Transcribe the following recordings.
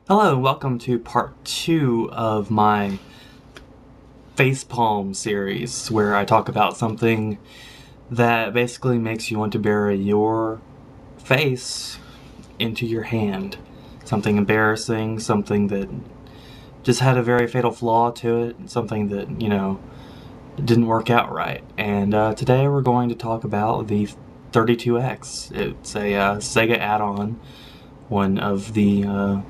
Hello and welcome to part 2 of my facepalm series, where I talk about something that basically makes you want to bury your face into your hand. Something embarrassing, something that just had a very fatal flaw to it, something that, didn't work out right. And today we're going to talk about the 32X. It's a Sega add-on, one of the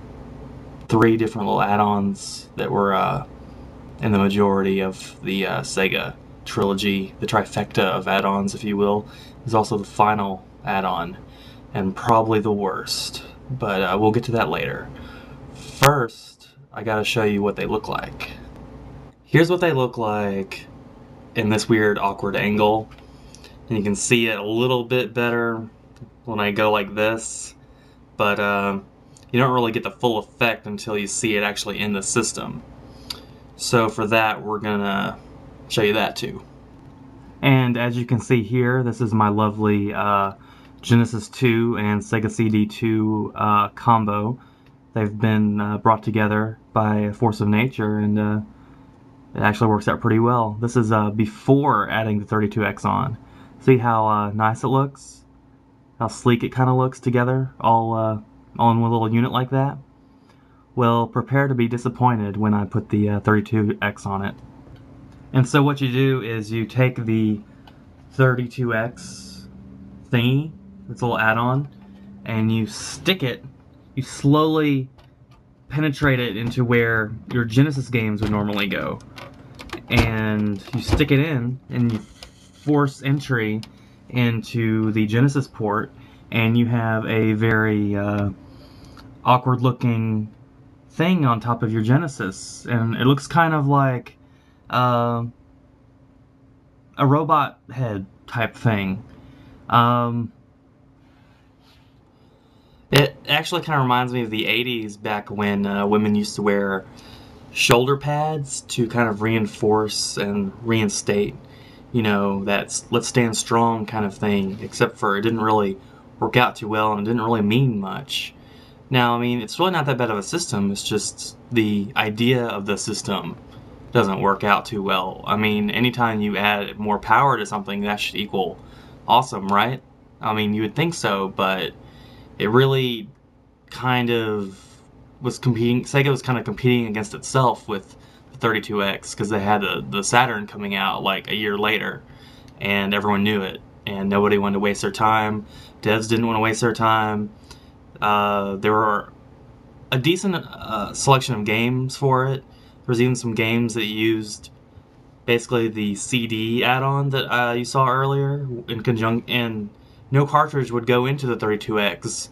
3 different little add-ons that were in the majority of the Sega trilogy. The trifecta of add-ons, if you will, is also the final add-on, and probably the worst. But we'll get to that later. First, I gotta show you what they look like. Here's what they look like in this weird, awkward angle. And you can see it a little bit better when I go like this. But you don't really get the full effect until you see it actually in the system. So for that, we're gonna show you that too. And as you can see here, this is my lovely Genesis 2 and Sega CD2 combo. They've been brought together by a force of nature, and it actually works out pretty well. This is before adding the 32X on. See how nice it looks? How sleek it kind of looks together, all in one little unit like that? Well, prepare to be disappointed when I put the 32X on it. And so what you do is you take the 32X thingy, this little add-on, and you stick it, you slowly penetrate it into where your Genesis games would normally go. And you stick it in, and you force entry into the Genesis port, and you have a very awkward looking thing on top of your Genesis, and it looks kind of like a robot head type thing. It actually kind of reminds me of the 80s, back when women used to wear shoulder pads to kind of reinforce and reinstate, that let's stand strong kind of thing, except for it didn't really work out too well and it didn't really mean much. Now, I mean, it's really not that bad of a system, it's just the idea of the system doesn't work out too well. I mean, anytime you add more power to something, that should equal awesome, right? I mean, you would think so, but it really kind of was competing. Sega was kind of competing against itself with the 32X, because they had the Saturn coming out like a year later, and everyone knew it, and nobody wanted to waste their time. Devs didn't want to waste their time. There were a decent selection of games for it. There was even some games that used basically the CD add-on that you saw earlier in conjunction, and no cartridge would go into the 32X,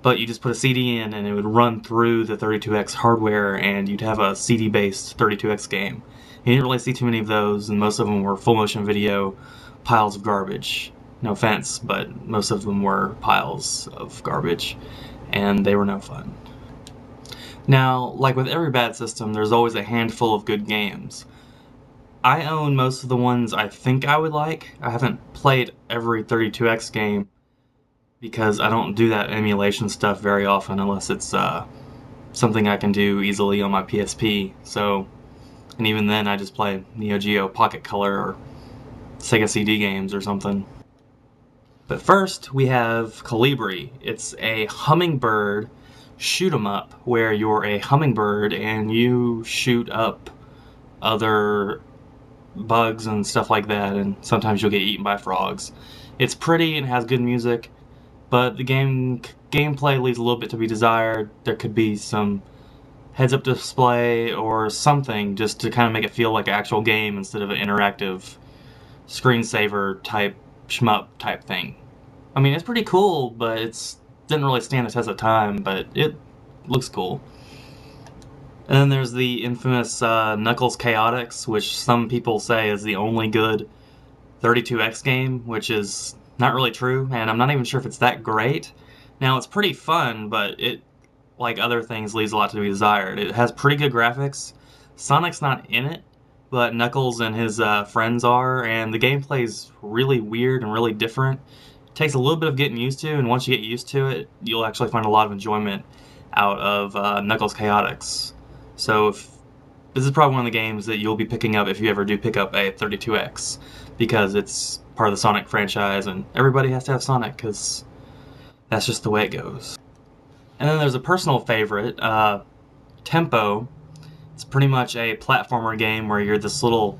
but you just put a CD in and it would run through the 32X hardware, and you'd have a CD-based 32X game. You didn't really see too many of those, and most of them were full motion video piles of garbage. No offense, but most of them were piles of garbage, and they were no fun. Now, like with every bad system, there's always a handful of good games. I own most of the ones I think I would like. I haven't played every 32X game, because I don't do that emulation stuff very often unless it's something I can do easily on my PSP. So, and even then I just play Neo Geo Pocket Color or Sega CD games or something. But first, we have Colibri. It's a hummingbird shoot 'em up, where you're a hummingbird and you shoot up other bugs and stuff like that, and sometimes you'll get eaten by frogs. It's pretty and has good music, but the gameplay leaves a little bit to be desired. There could be some heads-up display or something just to kind of make it feel like an actual game instead of an interactive screensaver type shmup type thing. I mean, it's pretty cool, but it didn't really stand the test of time, but it looks cool. And then there's the infamous Knuckles Chaotix, which some people say is the only good 32X game, which is not really true, and I'm not even sure if it's that great. Now, it's pretty fun, but it, like other things, leaves a lot to be desired. It has pretty good graphics. Sonic's not in it, but Knuckles and his friends are, and the gameplay's really weird and really different. It takes a little bit of getting used to, and once you get used to it, you'll actually find a lot of enjoyment out of Knuckles Chaotix. So this is probably one of the games that you'll be picking up if you ever do pick up a 32X, because it's part of the Sonic franchise, and everybody has to have Sonic because that's just the way it goes. And then there's a personal favorite, Tempo. It's pretty much a platformer game where you're this little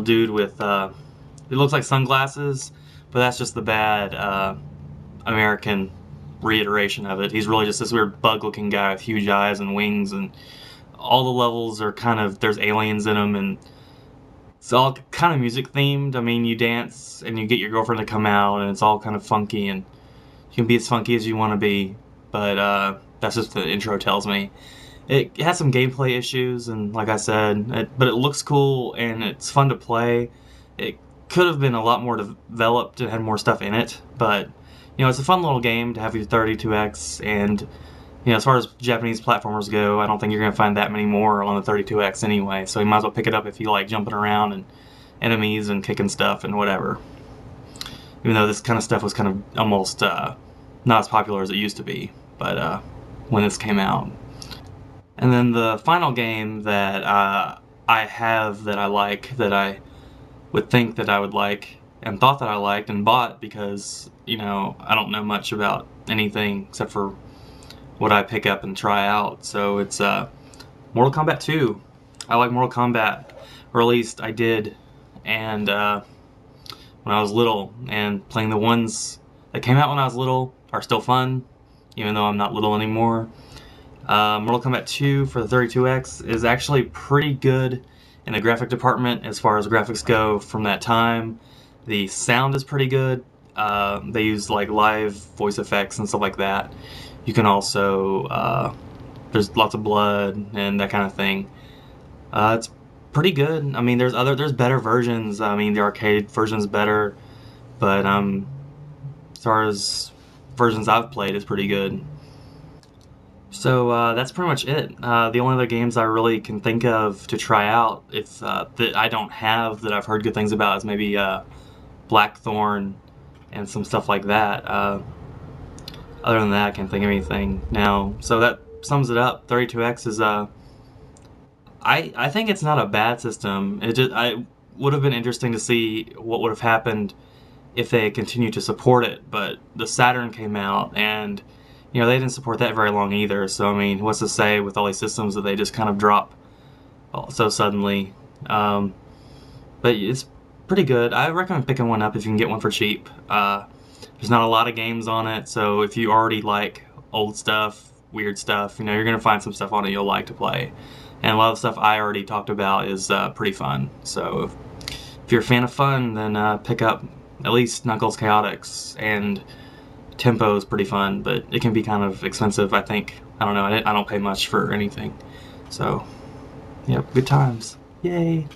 dude with it looks like sunglasses, but that's just the bad American reiteration of it. He's really just this weird bug-looking guy with huge eyes and wings, and all the levels are kind of, there's aliens in them, and it's all kind of music themed. I mean, you dance and you get your girlfriend to come out, and it's all kind of funky, and you can be as funky as you want to be, but that's just the intro tells me. It has some gameplay issues, and like I said, but it looks cool and it's fun to play. It could have been a lot more developed and had more stuff in it, but it's a fun little game to have your 32X, and as far as Japanese platformers go, I don't think you're going to find that many more on the 32X anyway, so you might as well pick it up if you like jumping around and enemies and kicking stuff and whatever. Even though this kind of stuff was kind of almost not as popular as it used to be, but when this came out. And then the final game that I have that I like, that I would think that I would like, and thought that I liked, and bought because, I don't know much about anything except for what I pick up and try out. So it's Mortal Kombat 2. I like Mortal Kombat, or at least I did, and when I was little, and playing the ones that came out when I was little are still fun, even though I'm not little anymore. Mortal Kombat 2 for the 32X is actually pretty good in the graphic department as far as graphics go from that time. The sound is pretty good. They use like live voice effects and stuff like that. You can also, there's lots of blood and that kind of thing. It's pretty good. I mean, there's better versions. I mean, the arcade version's better, but as far as versions I've played, it's pretty good. So that's pretty much it. The only other games I really can think of to try out, if that I don't have that I've heard good things about, is maybe Blackthorn and some stuff like that. Other than that, I can't think of anything now. So that sums it up. 32X is I think it's not a bad system. I would have been interesting to see what would have happened if they had continued to support it. But the Saturn came out, and they didn't support that very long either. So I mean, what's to say with all these systems that they just kind of drop so suddenly? But it's pretty good. I recommend picking one up if you can get one for cheap. There's not a lot of games on it, so if you already like old stuff, weird stuff, you're gonna find some stuff on it you'll like to play. And a lot of the stuff I already talked about is pretty fun. So if you're a fan of fun, then pick up at least Knuckles Chaotix, and Tempo is pretty fun, but it can be kind of expensive, I think. I don't know, I don't pay much for anything. So, yep, good times. Yay!